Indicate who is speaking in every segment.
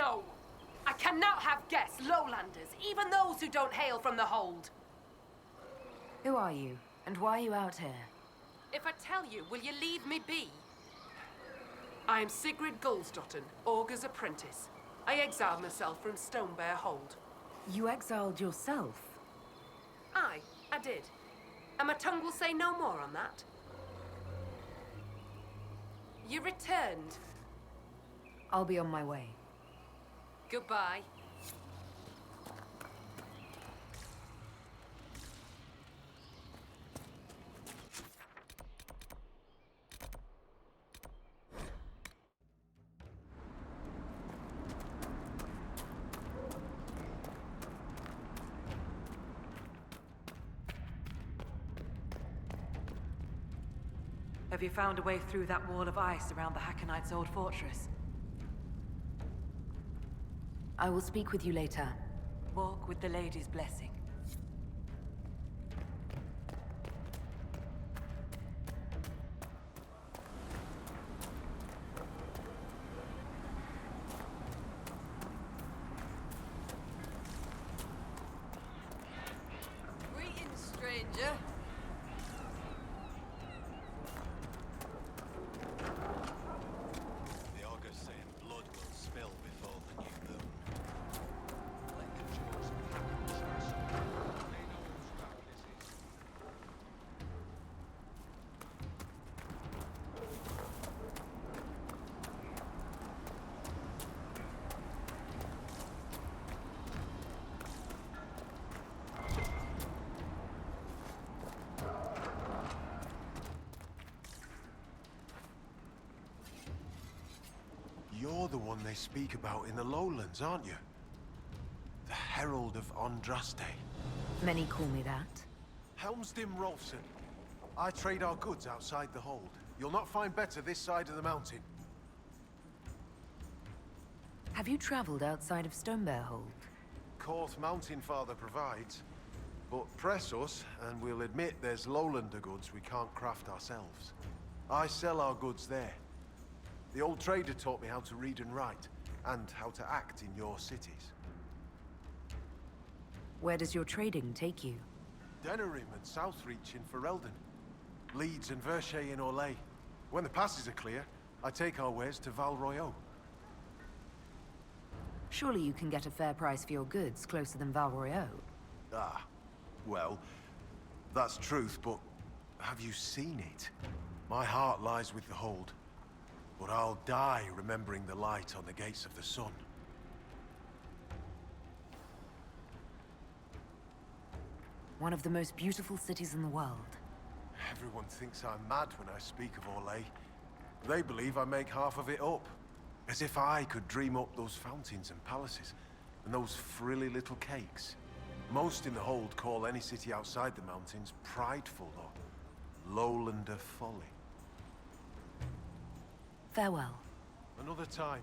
Speaker 1: No! I cannot have guests, lowlanders, even those who don't hail from the hold.
Speaker 2: Who are you, and why are you out here?
Speaker 1: If I tell you, will you leave me be? I am Sigrid Gulsdotten, Augur's apprentice. I exiled myself from Stonebear Hold.
Speaker 2: You exiled yourself?
Speaker 1: Aye, I did. And my tongue will say no more on that. You returned.
Speaker 2: I'll be on my way.
Speaker 1: Goodbye.
Speaker 3: Have you found a way through that wall of ice around the Hakkonites' old fortress?
Speaker 2: I will speak with you later.
Speaker 3: Walk with the lady's blessing.
Speaker 4: Greetings, stranger.
Speaker 5: The augur's saying blood will spill before the new moon. You're the one they speak about in the lowlands, aren't you? The Herald of Andraste.
Speaker 2: Many call me that.
Speaker 5: Helmsdim Rolfson. I trade our goods outside the hold. You'll not find better this side of the mountain.
Speaker 2: Have you traveled outside of Stonebear Hold?
Speaker 5: Court Mountain Father provides. But press us, and we'll admit there's lowlander goods we can't craft ourselves. I sell our goods there. The old trader taught me how to read and write, and how to act in your cities.
Speaker 2: Where does your trading take you?
Speaker 5: Denerim and Southreach in Ferelden. Leeds and Verchet in Orlais. When the passes are clear, I take our wares to Val Royeaux.
Speaker 2: Surely you can get a fair price for your goods closer than Val Royeaux.
Speaker 5: Ah, well, that's truth, but have you seen it? My heart lies with the hold. But I'll die remembering the light on the gates of the sun.
Speaker 2: One of the most beautiful cities in the world.
Speaker 5: Everyone thinks I'm mad when I speak of Orlais. They believe I make half of it up. As if I could dream up those fountains and palaces, and those frilly little cakes. Most in the hold call any city outside the mountains prideful or lowlander folly.
Speaker 2: Farewell.
Speaker 5: Another time.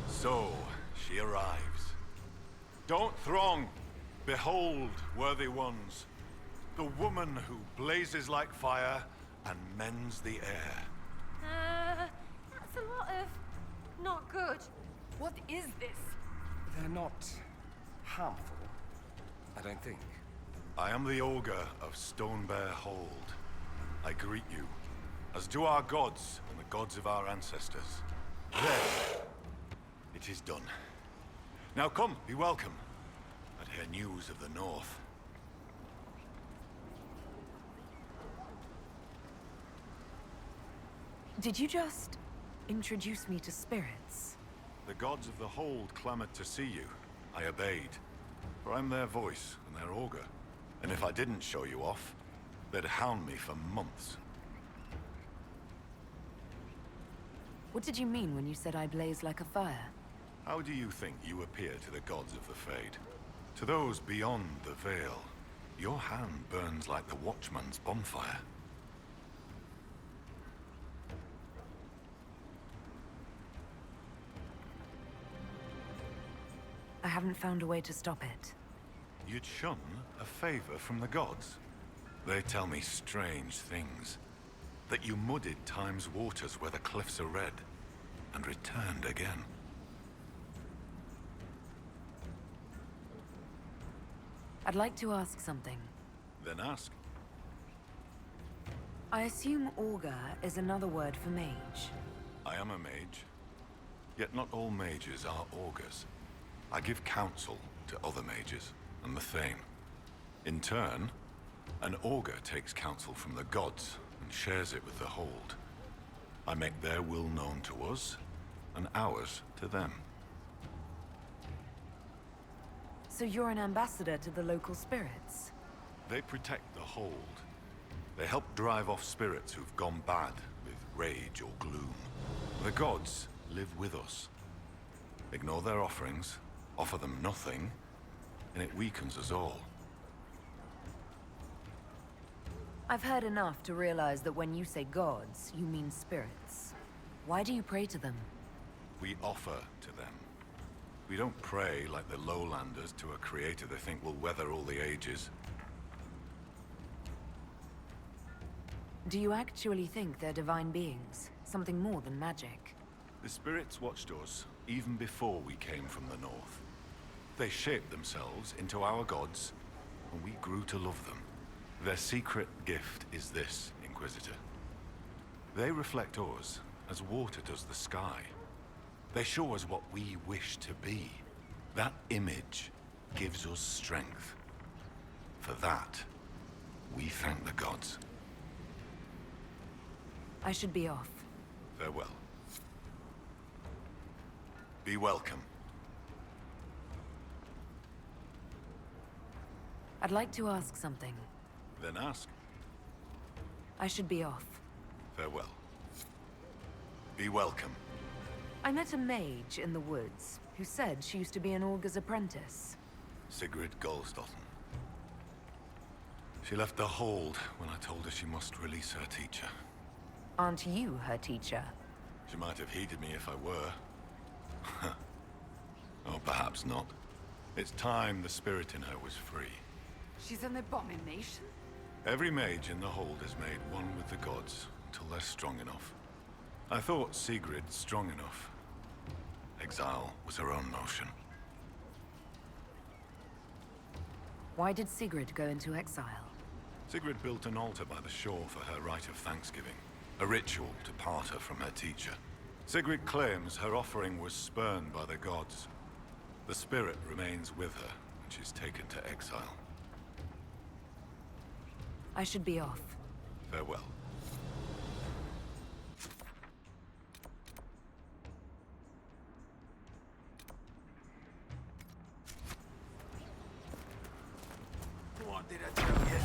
Speaker 6: So, she arrives. Don't throng! Behold, worthy ones, the woman who blazes like fire and mends the air.
Speaker 4: That's a lot of not good.
Speaker 1: What is this?
Speaker 7: They're not harmful, I don't think.
Speaker 6: I am the Ogre of Stonebear Hold. I greet you, as do our gods and the gods of our ancestors. There, it is done. Now come, be welcome, and hear news of the North.
Speaker 2: Did you just introduce me to spirits?
Speaker 6: The gods of the hold clamored to see you. I obeyed. For I'm their voice and their augur. And if I didn't show you off, they'd hound me for months.
Speaker 2: What did you mean when you said I blaze like a fire?
Speaker 6: How do you think you appear to the gods of the Fade? To those beyond the veil, your hand burns like the Watchman's bonfire.
Speaker 2: I haven't found a way to stop it.
Speaker 6: You'd shun a favor from the gods? They tell me strange things. That you muddied time's waters where the cliffs are red, and returned again.
Speaker 2: I'd like to ask something.
Speaker 6: Then ask.
Speaker 2: I assume augur is another word for mage.
Speaker 6: I am a mage. Yet not all mages are augurs. I give counsel to other mages, and the Thane. In turn, an augur takes counsel from the gods, and shares it with the hold. I make their will known to us, and ours to them.
Speaker 2: So you're an ambassador to the local spirits?
Speaker 6: They protect the hold. They help drive off spirits who've gone bad with rage or gloom. The gods live with us. Ignore their offerings, offer them nothing, and it weakens us all.
Speaker 2: I've heard enough to realize that when you say gods, you mean spirits. Why do you pray to them?
Speaker 6: We offer to them. We don't pray like the lowlanders to a creator they think will weather all the ages.
Speaker 2: Do you actually think they're divine beings? Something more than magic?
Speaker 6: The spirits watched us even before we came from the north. They shaped themselves into our gods, and we grew to love them. Their secret gift is this, Inquisitor. They reflect us as water does the sky. They show us what we wish to be. That image gives us strength. For that, we thank the gods.
Speaker 2: I should be off.
Speaker 6: Farewell. Be welcome.
Speaker 2: I'd like to ask something.
Speaker 6: Then ask.
Speaker 2: I should be off.
Speaker 6: Farewell. Be welcome.
Speaker 2: I met a mage in the woods who said she used to be an augur's apprentice.
Speaker 6: Sigrid Goldsdotten. She left the hold when I told her she must release her teacher.
Speaker 2: Aren't you her teacher?
Speaker 6: She might have heeded me if I were. Or perhaps not. It's time the spirit in her was free.
Speaker 4: She's an abomination?
Speaker 6: Every mage in the hold is made one with the gods until they're strong enough. I thought Sigrid strong enough. Exile was her own motion.
Speaker 2: Why did Sigrid go into exile?
Speaker 6: Sigrid built an altar by the shore for her rite of thanksgiving. A ritual to part her from her teacher. Sigrid claims her offering was spurned by the gods. The spirit remains with her, and she's taken to exile.
Speaker 2: I should be off.
Speaker 6: Farewell.
Speaker 5: What did I tell you?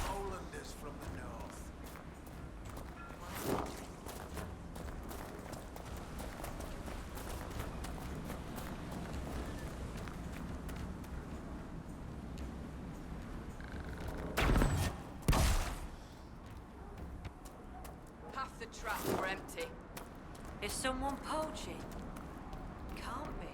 Speaker 5: Lowlanders from the north.
Speaker 4: Half the traps were empty.
Speaker 3: Is someone poaching? Can't be.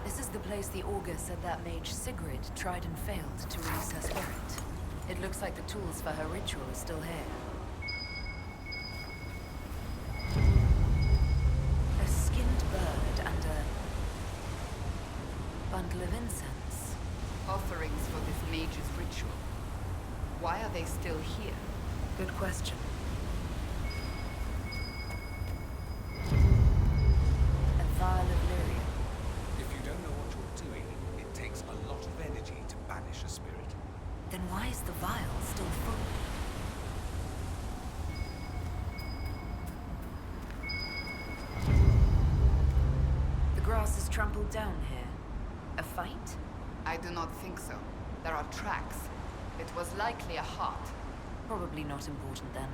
Speaker 2: This is the place the augur said that mage Sigrid tried and failed to release her spirit. It looks like the tools for her ritual are still here. A skinned bird and a bundle of incense.
Speaker 4: Offerings for this mage's ritual. Why are they still here?
Speaker 2: Good question. A vial of lyrium.
Speaker 7: If you don't know what you're doing, it takes a lot of energy to banish a spirit.
Speaker 2: Then why is the vial still full? The grass is trampled down here. A fight?
Speaker 4: I do not think so. There are tracks. It was likely a heart.
Speaker 2: Probably not important then.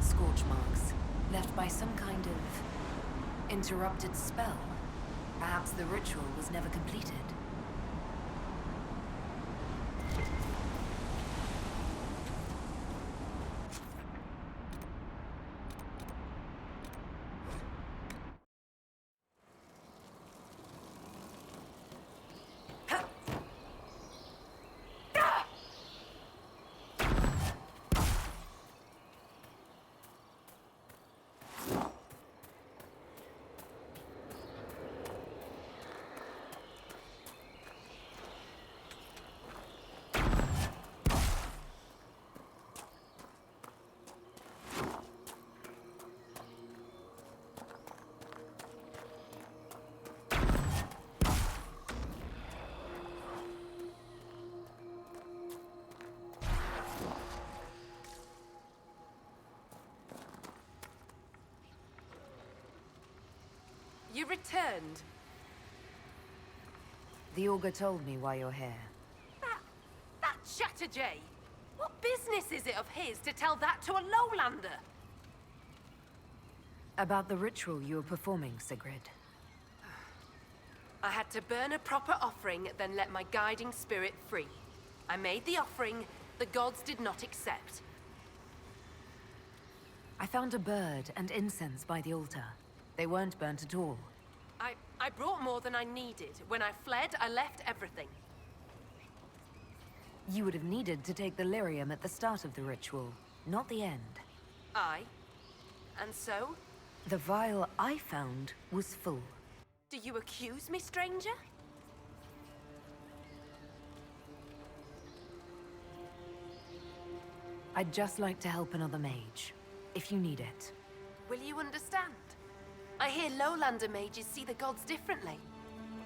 Speaker 2: Scorch marks, left by some kind of interrupted spell. Perhaps the ritual was never completed.
Speaker 1: You returned.
Speaker 2: The Augur told me why you're here.
Speaker 1: That Chatterjay! What business is it of his to tell that to a lowlander?
Speaker 2: About the ritual you were performing, Sigrid.
Speaker 1: I had to burn a proper offering, then let my guiding spirit free. I made the offering, the gods did not accept.
Speaker 2: I found a bird and incense by the altar. They weren't burnt at all.
Speaker 1: I brought more than I needed. When I fled, I left everything.
Speaker 2: You would have needed to take the lyrium at the start of the ritual, not the end.
Speaker 1: Aye. And so?
Speaker 2: The vial I found was full.
Speaker 1: Do you accuse me, stranger?
Speaker 2: I'd just like to help another mage, if you need it.
Speaker 1: Will you understand? I hear lowlander mages see the gods differently.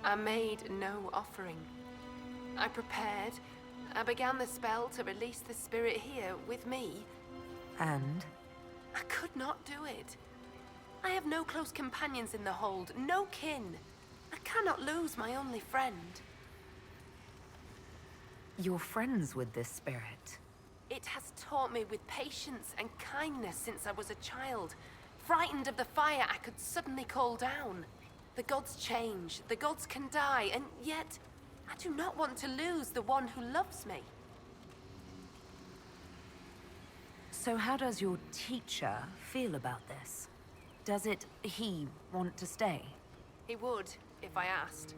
Speaker 1: I made no offering. I prepared. I began the spell to release the spirit here with me.
Speaker 2: And?
Speaker 1: I could not do it. I have no close companions in the hold, no kin. I cannot lose my only friend.
Speaker 2: You're friends with this spirit.
Speaker 1: It has taught me with patience and kindness since I was a child. Frightened of the fire I could suddenly call down. The gods change, the gods can die, and yet I do not want to lose the one who loves me.
Speaker 2: So how does your teacher feel about this? Does he want to stay?
Speaker 1: He would, if I asked.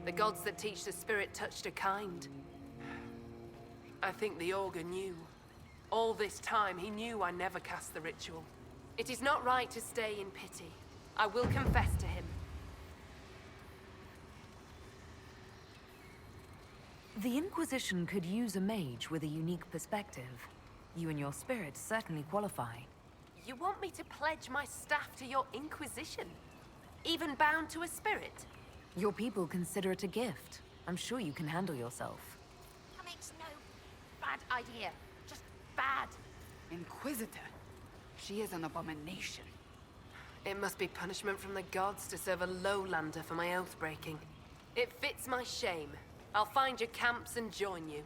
Speaker 1: The gods that teach the spirit touched are kind. I think the Augur knew. All this time, he knew I never cast the ritual. It is not right to stay in pity. I will confess to him.
Speaker 2: The Inquisition could use a mage with a unique perspective. You and your spirit certainly qualify.
Speaker 1: You want me to pledge my staff to your Inquisition? Even bound to a spirit?
Speaker 2: Your people consider it a gift. I'm sure you can handle yourself.
Speaker 1: That makes no bad idea. Just bad.
Speaker 4: Inquisitor. She is an abomination.
Speaker 1: It must be punishment from the gods to serve a lowlander for my oath breaking. It fits my shame. I'll find your camps and join you.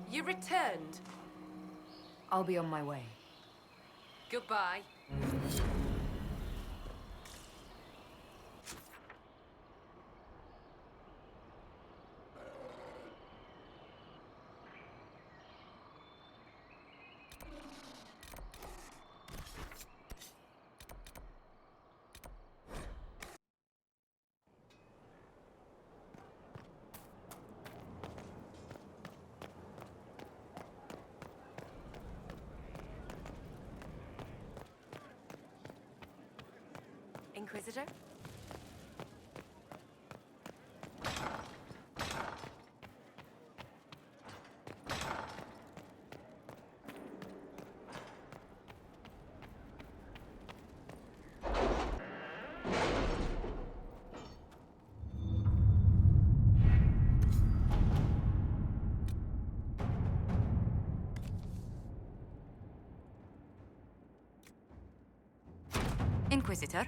Speaker 1: You returned.
Speaker 2: I'll be on my way.
Speaker 1: Goodbye.
Speaker 2: Inquisitor? Inquisitor?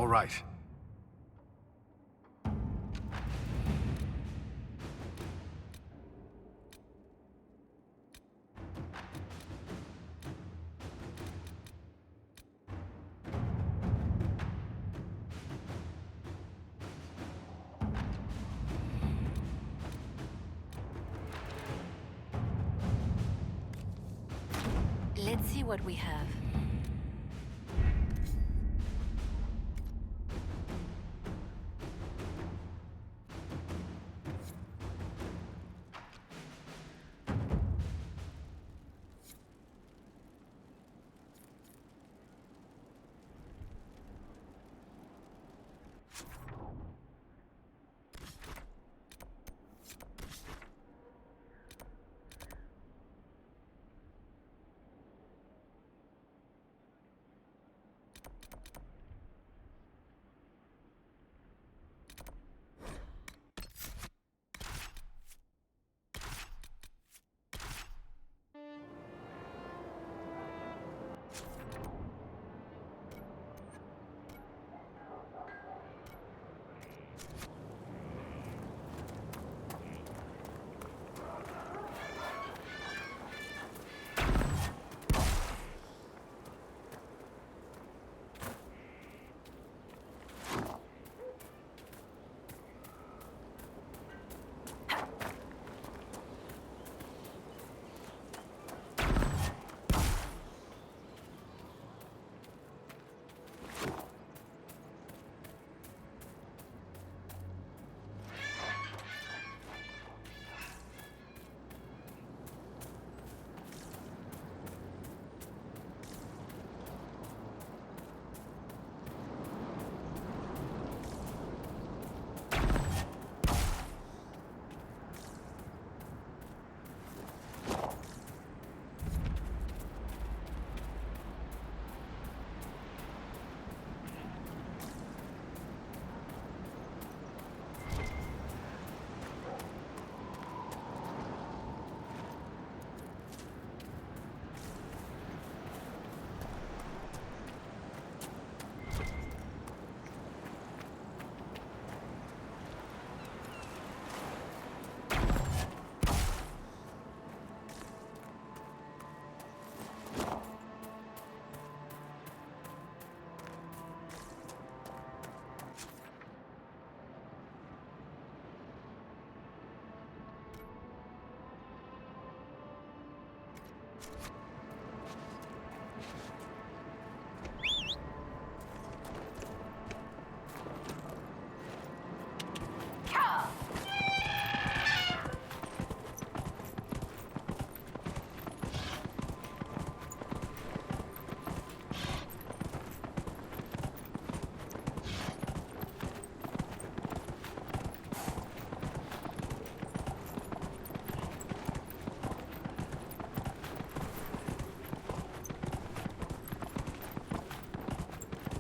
Speaker 6: All right.
Speaker 2: Let's see what we have.